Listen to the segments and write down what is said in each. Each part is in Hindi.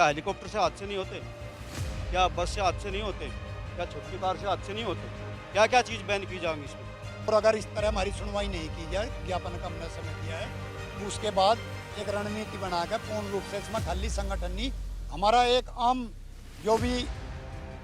क्या हेलीकॉप्टर से हादसे नहीं होते? क्या बस से हादसे नहीं होते? क्या छोटी कार से हादसे नहीं होते? क्या-क्या चीज़ बैन की जाएँगी इसमें? और अगर इस तरह हमारी सुनवाई नहीं की जाए, ज्ञापन का हमने समय दिया है, तो उसके बाद एक रणनीति बनाकर पूर्ण रूप से इसमें खाली संगठन नहीं, हमारा एक आम जो भी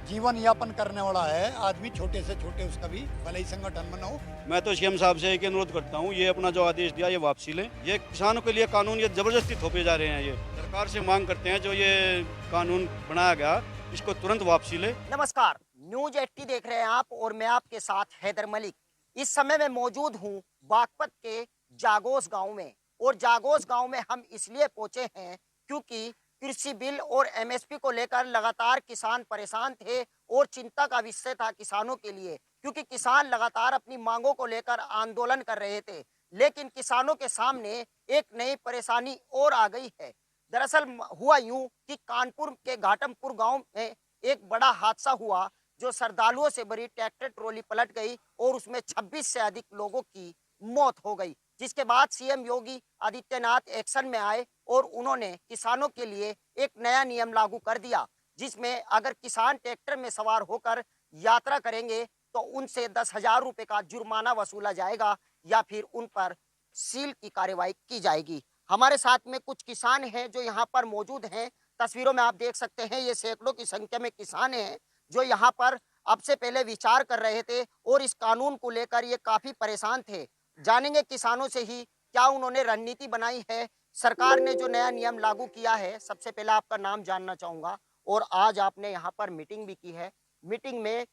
जीवन यापन करने वाला है आदमी, छोटे से छोटे उसका भी भले ही संगठन बनाओ। मैं तो सीएम साहब से एक अनुरोध करता हूँ, ये अपना जो आदेश दिया ये वापसी लें। ये किसानों के लिए कानून ये ज़बरदस्ती थोपे जा रहे हैं ये। सरकार से माँग करते हैं जो ये कानून बनाया गया, इसको तुरंत वापसी लें। नमस्कार, न्यूज 80 देख रहे हैं आप और मैं आपके साथ हैदर मलिक। इस समय मैं मौजूद हूँ बागपत के जागोस गांव में और जागोस गांव में हम इसलिए पहुंचे हैं क्योंकि कृषि बिल और एमएसपी को लेकर लगातार किसान परेशान थे और चिंता का विषय था किसानों के लिए, क्योंकि किसान लगातार अपनी मांगों को लेकर आंदोलन कर रहे थे। लेकिन किसानों के सामने एक नई परेशानी और आ गई है। दरअसल हुआ यूं कि कानपुर के घाटमपुर गांव में एक बड़ा हादसा हुआ जो श्रद्धालुओं से भरी ट्रैक्टर ट्रॉली पलट गई और उसमें 26 से अधिक लोगों की मौत हो गई, जिसके बाद सीएम योगी आदित्यनाथ एक्शन में आए और उन्होंने किसानों के लिए एक नया नियम लागू कर दिया, जिसमें अगर किसान ट्रैक्टर में सवार होकर यात्रा करेंगे तो उनसे 10,000 रुपए का जुर्माना वसूला जाएगा या फिर उन पर सील की कार्रवाई की जाएगी। हमारे साथ में कुछ किसान हैं जो यहाँ पर मौजूद हैं। तस्वीरों में आप देख सकते हैं ये सैकड़ों की संख्या में किसान हैं जो यहाँ पर अब से पहले विचार कर रहे थे और इस कानून को लेकर ये काफी परेशान थे। जानेंगे किसानों से ही क्या उन्होंने रणनीति बनाई है, सरकार ने जो नया नियम लागू किया है। सबसे पहले आपका नाम जानना चाहूंगा और आज आपने यहाँ पर मीटिंग भी की है। मीटिंग में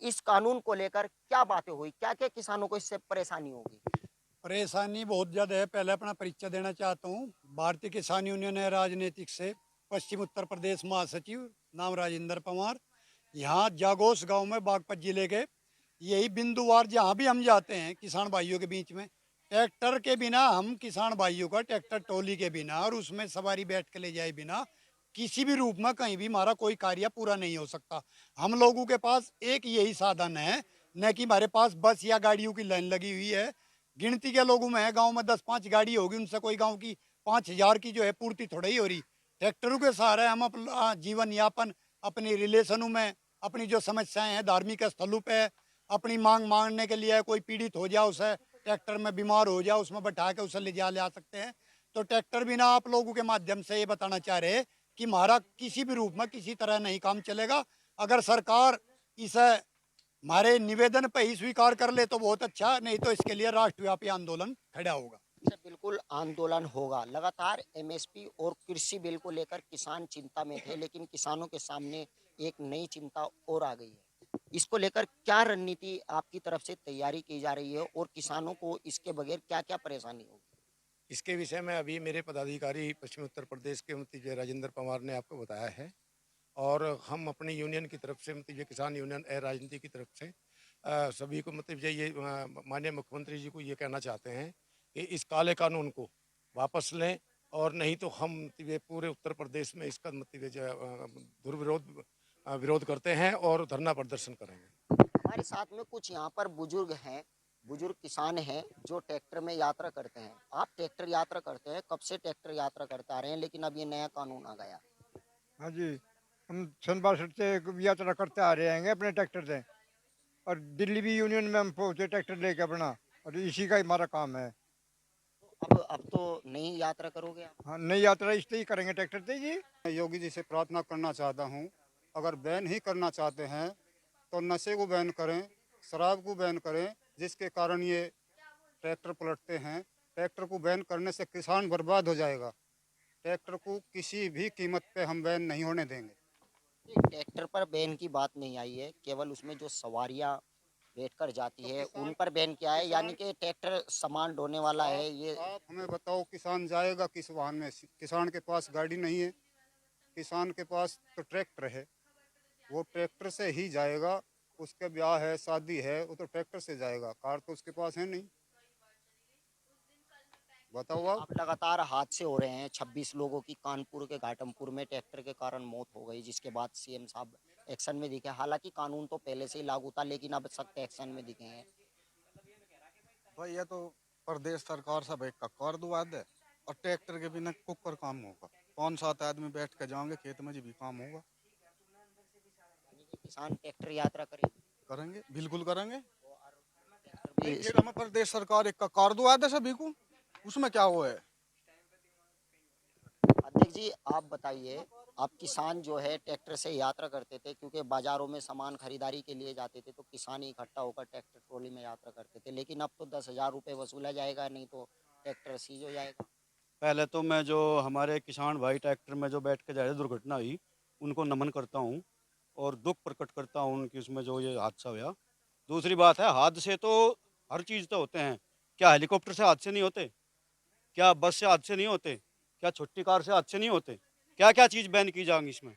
इस कानून को लेकर क्या बातें हुई, क्या क्या किसानों को इससे परेशानी होगी? परेशानी बहुत ज़्यादा है। पहले अपना परिचय देना चाहता हूँ। भारतीय किसान यूनियन है राजनीतिक से, पश्चिम उत्तर प्रदेश महासचिव, नाम राजेंद्र पवार। यहाँ जागोस गांव में बागपत जिले के यही बिंदुवार जहाँ भी हम जाते हैं किसान भाइयों के बीच में, ट्रैक्टर के बिना हम किसान भाइयों का ट्रैक्टर ट्रॉली के बिना और उसमें सवारी बैठ के ले जाए बिना किसी भी रूप में कहीं भी हमारा कोई कार्य पूरा नहीं हो सकता। हम लोगों के पास एक यही साधन है, न कि हमारे पास बस या गाड़ियों की लाइन लगी हुई है। गिनती के लोगों में है, गांव में 10-5 गाड़ी होगी, उनसे कोई गांव की 5,000 की जो है पूर्ति थोड़ा ही हो रही। ट्रैक्टरों के सहारे हम अपना जीवन यापन अपनी रिलेशनों में, अपनी जो समस्याएं हैं धार्मिक स्थलों पे, अपनी मांग मांगने के लिए, कोई पीड़ित हो जाए उसे ट्रैक्टर में बीमार हो जाए उसमें बैठा के उसे ले जा सकते हैं। तो ट्रैक्टर बिना आप लोगों के माध्यम से ये बताना चाह रहे हैं कि हमारा किसी भी रूप में किसी तरह नहीं काम चलेगा। अगर सरकार इसे हमारे निवेदन पे ही स्वीकार कर ले तो बहुत अच्छा, नहीं तो इसके लिए राष्ट्रव्यापी आंदोलन खड़ा होगा। सर, बिल्कुल आंदोलन होगा। लगातार एमएसपी और कृषि बिल को लेकर किसान चिंता में थे, लेकिन किसानों के सामने एक नई चिंता और आ गई है। इसको लेकर क्या रणनीति आपकी तरफ से तैयारी की जा रही है और किसानों को इसके बगैर क्या-क्या परेशानी होगी? इसके विषय में अभी मेरे पदाधिकारी पश्चिमी उत्तर प्रदेश के मतलब राजेंद्र पवार ने आपको बताया है और हम अपनी यूनियन की तरफ से मतलब किसान यूनियन राजनीति की तरफ से सभी को मतलब ये माननीय मुख्यमंत्री जी को ये कहना चाहते हैं कि इस काले कानून को वापस लें और नहीं तो हम मतलब ये पूरे उत्तर प्रदेश में इसका मतलब दुर्विरोध विरोध करते हैं और धरना प्रदर्शन करेंगे। हमारे साथ में कुछ यहाँ पर बुजुर्ग हैं, बुजुर्ग किसान हैं जो ट्रैक्टर में यात्रा करते हैं। आप ट्रैक्टर यात्रा करते हैं, कब से ट्रैक्टर यात्रा करते आ रहे हैं, लेकिन अब ये नया कानून आ गया। हाँ जी, हम सन 62 से यात्रा करते आ रहे हैं अपने ट्रैक्टर से और दिल्ली भी यूनियन में हम पहुँचे ट्रैक्टर लेके अपना, और इसी का हमारा काम है। अब तो नई यात्रा करोगे आप? हाँ, नई यात्रा इससे ही करेंगे ट्रैक्टर से जी। मैं योगी जी से प्रार्थना करना चाहता हूँ, अगर बैन ही करना चाहते हैं तो नशे को बैन करें, शराब को बैन करें, जिसके कारण ये ट्रैक्टर पलटते हैं। ट्रैक्टर को बैन करने से किसान बर्बाद हो जाएगा। ट्रैक्टर को किसी भी कीमत पे हम बैन नहीं होने देंगे। ये ट्रैक्टर पर बैन की बात नहीं आई है, केवल उसमें जो सवारियां बैठकर जाती है उन पर बैन किया है, यानी कि ट्रैक्टर सामान ढोने वाला है ये। आप हमें बताओ, किसान जाएगा किस वाहन में? किसान के पास गाड़ी नहीं है, किसान के पास तो ट्रैक्टर है, वो ट्रैक्टर से ही जाएगा। उसके ब्याह है, शादी है, वो तो ट्रैक्टर से जाएगा, कार तो उसके पास है नहीं। बताओ आप। अब लगातार हादसे हो रहे हैं, 26 लोगों की कानपुर के घाटमपुर में ट्रैक्टर के कारण मौत हो गई, जिसके बाद सीएम साहब एक्शन में दिखे। हालांकि कानून तो पहले से ही लागू था, लेकिन अब सख्त एक्शन में दिखे हैं। भाई ये तो प्रदेश सरकार सब एक का कर दुआ दे और ट्रैक्टर के बिना कुकर काम होगा। 5-7 आदमी बैठ के जाएंगे खेत में, जी भी काम होगा। किसान ट्रैक्टर यात्रा करेंगे? करेंगे, बिल्कुल करेंगे। भी नहीं, फिर हमें प्रदेश सरकार एक का कार दो आदे सभी को, उसमें क्या वो है। अध्यक्ष जी, आप बताइए, आप किसान जो है ट्रैक्टर से यात्रा करते थे, क्योंकि बाजारों में सामान खरीदारी के लिए जाते थे तो किसान ही इकट्ठा होकर ट्रैक्टर ट्रॉली में यात्रा करते थे, लेकिन अब तो 10,000 रुपये वसूला जाएगा, नहीं तो ट्रैक्टर सीज हो जाएगा। पहले तो मैं जो हमारे किसान भाई ट्रैक्टर में जो बैठ के जा रहे दुर्घटना हुई, उनको नमन करता हूँ और दुख प्रकट करता हूँ उनकी उसमें जो ये हादसा हुआ। दूसरी बात है, हादसे तो हर चीज़ तो होते हैं। क्या हेलीकॉप्टर से हादसे नहीं होते? क्या बस से हादसे नहीं होते? क्या छोटी कार से हादसे नहीं होते? क्या क्या चीज़ बैन की जाएंगी इसमें?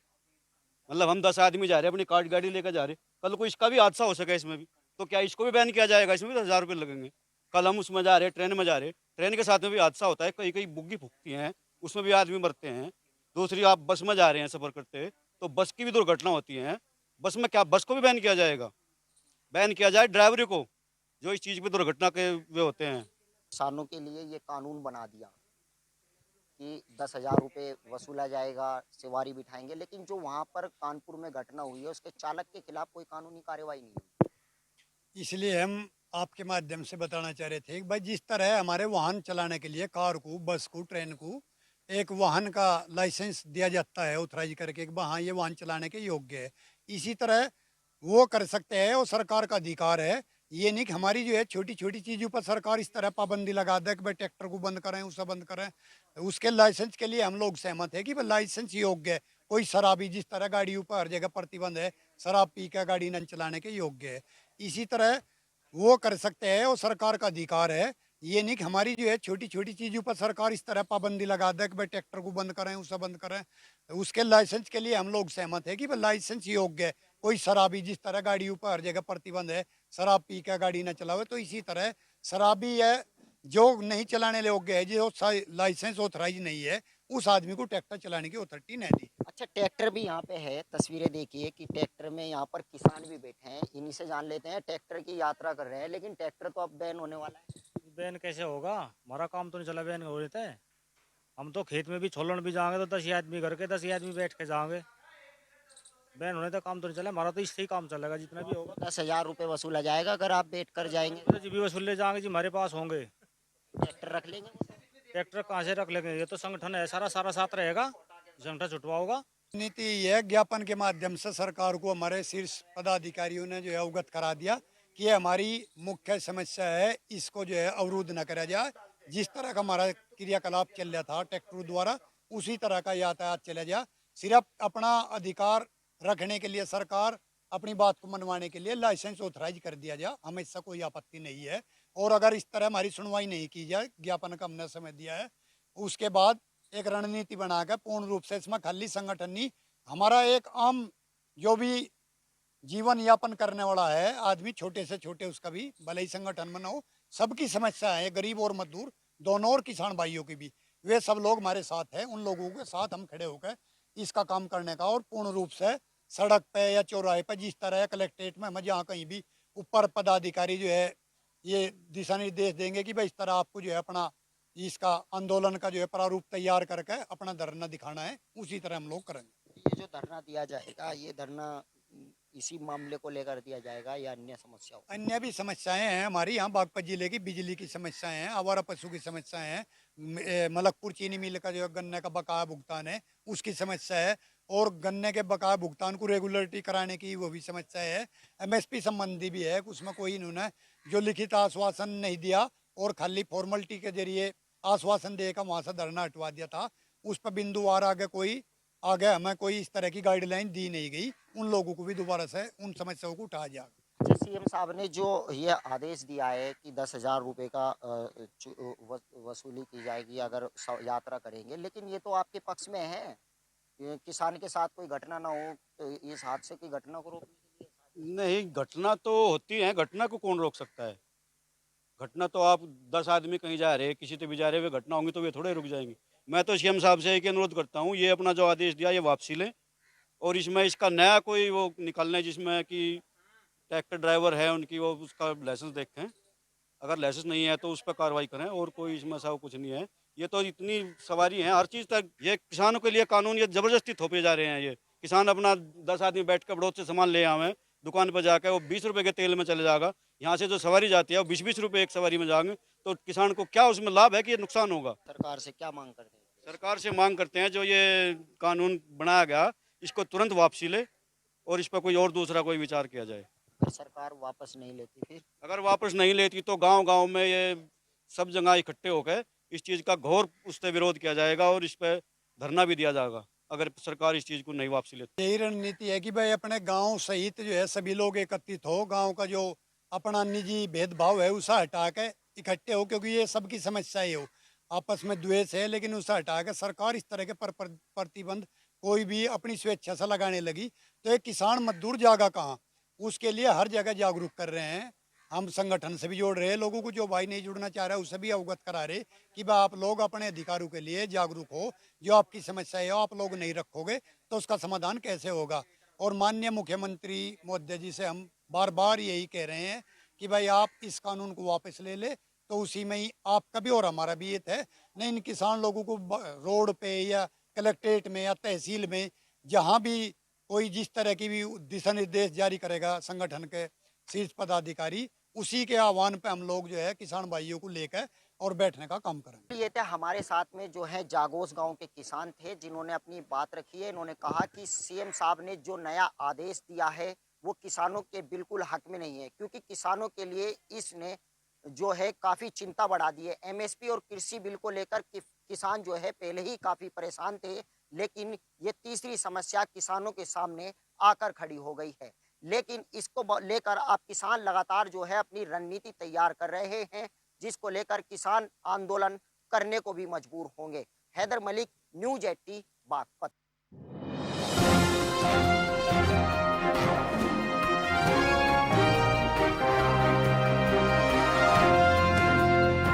मतलब हम 10 आदमी जा रहे हैं, अपनी कार गाड़ी लेकर जा रहे हैं, कल को इसका भी हादसा हो सके इसमें भी, तो क्या इसको भी बैन किया जाएगा? इसमें भी 10,000 रुपये लगेंगे। कल हम उसमें जा रहे हैं, ट्रेन में जा रहे हैं, ट्रेन के साथ में भी हादसा होता है, कई कई बुग्गी फूकती हैं, उसमें भी आदमी मरते हैं। दूसरी, आप बस में जा रहे हैं सफ़र करते हुए, तो बस की भी दुर्घटना होती है। बस में क्या, बस को भी बैन किया जाएगा? बैन किया जाए ड्राइवरी को, जो इस चीज़ पे दुर्घटना के वे होते हैं। किसानों के लिए ये कानून बना दिया कि 10,000 रुपये वसूला जाएगा, सवारी बिठाएंगे, लेकिन जो वहाँ पर कानपुर में घटना हुई है उसके चालक के खिलाफ कोई कानूनी कार्रवाई नहीं हुई। इसलिए हम आपके माध्यम से बताना चाह रहे थे कि भाई जिस तरह हमारे वाहन चलाने के लिए कार को, बस को, ट्रेन को एक वाहन का लाइसेंस दिया जाता है ऑथराइज करके कि हाँ ये वाहन चलाने के योग्य है, इसी तरह वो कर सकते हैं, वो सरकार का अधिकार है। ये नहीं कि हमारी जो है छोटी छोटी चीज़ों पर सरकार इस तरह पाबंदी लगा दे कि भाई ट्रैक्टर को बंद करें, उसे बंद करें। उसके लाइसेंस के लिए हम लोग सहमत है कि भाई लाइसेंस योग्य है। कोई शराबी, जिस तरह गाड़ियों पर हर जगह प्रतिबंध है, शराब पी कर गाड़ी न चलाने के योग्य है, इसी तरह वो कर सकते हैं, वो सरकार का अधिकार है। ये नहीं कि हमारी जो है छोटी छोटी चीज़ों पर सरकार इस तरह पाबंदी लगा दे कि भाई ट्रैक्टर को बंद करें, उसे बंद करें। उसके लाइसेंस के लिए हम लोग सहमत है कि भाई लाइसेंस योग्य है। कोई शराबी, जिस तरह गाड़ियों पर हर जगह प्रतिबंध है, शराब पी कर गाड़ी न चलावे, तो इसी तरह शराबी है जो नहीं चलाने योग्य है, जो लाइसेंस ऑथराइज नहीं है, उस आदमी को ट्रैक्टर चलाने की अथॉरिटी नहीं दी। अच्छा, ट्रैक्टर भी यहाँ पे है, तस्वीरें देखिए कि ट्रैक्टर में यहाँ पर किसान भी बैठे हैं, इन्हीं से जान लेते हैं। ट्रैक्टर की यात्रा कर रहे हैं, लेकिन ट्रैक्टर तो अब बैन होने वाला है। बैन कैसे होगा? हमारा काम तो नहीं चला बैन हो रहे थे। हम तो खेत में भी छोलन भी जाएंगे तो 10 ही आदमी घर के 10 ही आदमी बैठ के जाएंगे। बैन होने तक काम तो नहीं चला, हमारा तो इससे ही काम चलेगा जितना भी होगा। 10,000 रुपये वसूला जाएगा अगर आप बैठ कर जाएंगे। तो जी भी वसूल ले जाएंगे जी, हमारे पास होंगे। ट्रैक्टर रख लेंगे। ट्रैक्टर कहाँ से रख लेंगे? ये तो संगठन है, सारा सारा साथ रहेगा, संगठन छुटवा होगा। नीति ये है, ज्ञापन के माध्यम से सरकार को हमारे शीर्ष पदाधिकारियों ने जो है अवगत करा दिया कि ये हमारी मुख्य समस्या है, इसको जो है अवरुद्ध न करा जाए। जिस तरह का हमारा क्रियाकलाप चल रहा था ट्रैक्टर द्वारा, उसी तरह का यातायात चला जाए। सिर्फ अपना अधिकार रखने के लिए सरकार अपनी बात को मनवाने के लिए लाइसेंस ऑथराइज कर दिया जाए, हमें इससे कोई आपत्ति नहीं है। और अगर इस तरह हमारी सुनवाई नहीं की जाए, ज्ञापन का हमने समय दिया है, उसके बाद एक रणनीति बनाकर पूर्ण रूप से इसमें खाली संगठन नहीं, हमारा एक आम जो भी जीवन यापन करने वाला है आदमी, छोटे से छोटे, उसका भी भले ही संगठन में न हो, सबकी समस्या है, गरीब और मजदूर दोनों और किसान भाइयों की भी, वे सब लोग हमारे साथ हैं। उन लोगों के साथ हम खड़े होकर इसका काम करने का, और पूर्ण रूप से सड़क पे या चौराहे पे जिस तरह कलेक्ट्रेट में हम जहाँ कहीं भी ऊपर पदाधिकारी जो है ये दिशा निर्देश देंगे कि भाई इस तरह आपको जो है अपना इसका आंदोलन का जो है प्रारूप तैयार करके अपना धरना दिखाना है, उसी तरह हम लोग करेंगे। ये जो धरना दिया जाएगा, ये धरना इसी मामले को लेकर दिया जाएगा या अन्य समस्याओं? अन्य भी समस्याएं हैं हमारी यहाँ बागपत जिले की, बिजली की समस्याएं हैं, आवारा पशु की समस्याएं हैं, मलकपुर चीनी मिल का जो है गन्ने का बकाया भुगतान है उसकी समस्या है, और गन्ने के बकाया भुगतान को रेगुलरिटी कराने की वो भी समस्या है। एमएसपी संबंधी भी है, उसमें कोई इन्होंने जो लिखित आश्वासन नहीं दिया और खाली फॉर्मेलिटी के जरिए आश्वासन देकर वहाँ से धरना हटवा दिया था, उस पर बिंदुवार आगे हमें कोई इस तरह की गाइडलाइन दी नहीं गई। उन लोगों को भी दोबारा से उन समस्याओं को उठाया जाएगा। अच्छा, सीएम साहब ने जो ये आदेश दिया है कि 10,000 रुपये का वसूली की जाएगी अगर यात्रा करेंगे, लेकिन ये तो आपके पक्ष में है। ये किसान के साथ कोई घटना ना हो, तो इस हादसे की घटना को रोकने के लिए। नहीं, घटना तो होती है, घटना को कौन रोक सकता है? घटना तो आप 10 आदमी कहीं जा रहे हैं, किसी तो भी जा रहे हुए घटना होंगी तो वे थोड़े रुक जाएंगे। मैं तो सीएम साहब से एक अनुरोध करता हूँ, ये अपना जो आदेश दिया ये वापसी लें, और इसमें इसका नया कोई वो निकालने जिसमें कि ट्रैक्टर ड्राइवर है उनकी वो उसका लाइसेंस देखें, अगर लाइसेंस नहीं है तो उस पर कार्रवाई करें, और कोई इसमें ऐसा कुछ नहीं है। ये तो इतनी सवारी है हर चीज़ तक, ये किसानों के लिए कानून ये ज़बरदस्ती थोपे जा रहे हैं। ये किसान अपना 10 आदमी बैठ कर बड़ौद से सामान ले आवे, दुकान पर जाकर वो 20 रुपए के तेल में चले जाएगा। यहाँ से जो सवारी जाती है वो 20-20 रुपए एक सवारी में जाएंगे, तो किसान को क्या उसमें लाभ है कि ये नुकसान होगा। सरकार से क्या मांग करते हैं? सरकार से मांग करते हैं जो ये कानून बनाया गया इसको तुरंत वापसी ले और इस पर कोई और दूसरा कोई विचार किया जाए। अगर सरकार वापस नहीं लेती फिर? अगर वापस नहीं लेती तो गांव-गांव में ये सब जगह इकट्ठे होकर इस चीज़ का घोर उससे विरोध किया जाएगा और इस पे धरना भी दिया जाएगा अगर सरकार इस चीज़ को नहीं वापसी लेती। यही रणनीति है कि भाई अपने गांव सहित जो है सभी लोग एकत्रित हो, गांव का जो अपना निजी भेदभाव है उसे हटा के इकट्ठे हो, क्योंकि ये सबकी समस्याएं हो, आपस में द्वेष है, लेकिन उसे हटा के सरकार इस तरह के प्रतिबंध कोई भी अपनी स्वेच्छा से लगाने लगी तो एक किसान मजदूर जागा कहाँ। उसके लिए हर जगह जागरूक कर रहे हैं, हम संगठन से भी जोड़ रहे हैं लोगों को, जो भाई नहीं जुड़ना चाह रहा है उससे भी अवगत करा रहे कि भाई आप लोग अपने अधिकारों के लिए जागरूक हो, जो आपकी समस्या है आप लोग नहीं रखोगे तो उसका समाधान कैसे होगा। और माननीय मुख्यमंत्री महोदय जी से हम बार बार यही कह रहे हैं कि भाई आप इस कानून को वापस ले ले, तो उसी में ही आपका भी और हमारा भी हित है। नहीं इन किसान लोगों को रोड पे या कलेक्ट्रेट में या तहसील में जहाँ भी कोई जिस तरह की भी दिशा निर्देश जारी करेगा संगठन के शीर्ष पदाधिकारी, उसी के आह्वान पे हम लोग जो है किसान भाइयों को लेकर और बैठने का काम करेंगे। ये थे हमारे साथ में जो है जागोस गांव के किसान थे जिन्होंने अपनी बात रखी है। इन्होंने कहा कि सीएम साहब ने जो नया आदेश दिया है वो किसानों के बिल्कुल हक में नहीं है, क्योंकि किसानों के लिए इसने जो है काफ़ी चिंता बढ़ा दी है। एमएसपी और कृषि बिल को लेकर किसान जो है पहले ही काफ़ी परेशान थे, लेकिन ये तीसरी समस्या किसानों के सामने आकर खड़ी हो गई है। लेकिन इसको लेकर अब किसान लगातार जो है अपनी रणनीति तैयार कर रहे हैं, जिसको लेकर किसान आंदोलन करने को भी मजबूर होंगे। हैदर मलिक, न्यूज़ 80 बागपत।